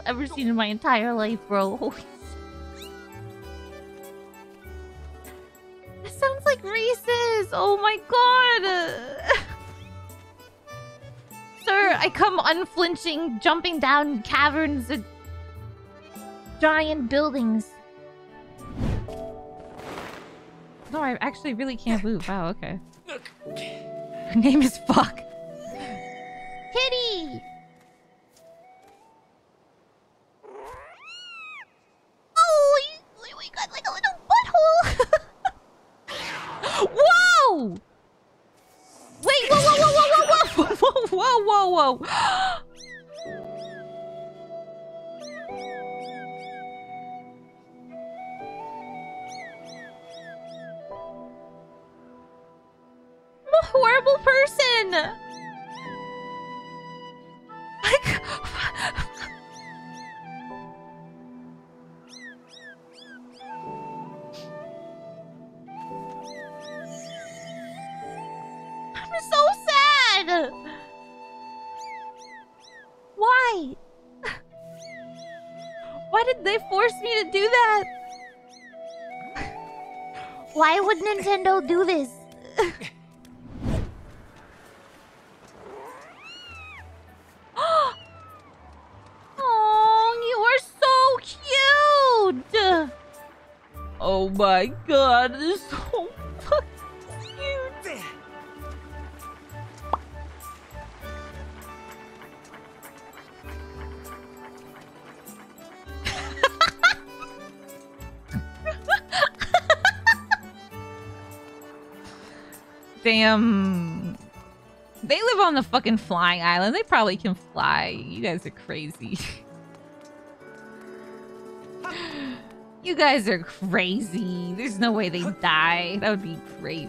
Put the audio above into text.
ever seen in my entire life, bro. Holy shit. That sounds like Reese's. Oh my god. Sir, I come unflinching, jumping down caverns and giant buildings. No, I actually really can't move. Wow, okay. Her name is Fuck. Kitty! Oh, we got like a little butthole! Whoa! Wait, whoa, whoa, whoa, whoa, whoa, whoa, whoa, whoa, whoa, whoa! I'm a horrible person! Like... I'm so sad! Why? Why did they force me to do that? Why would Nintendo do this? Oh, you are so cute! Oh my god, this is so fucking cute! Damn. They live on the fucking flying island. They probably can fly. You guys are crazy. You guys are crazy. There's no way they die. That would be crazy.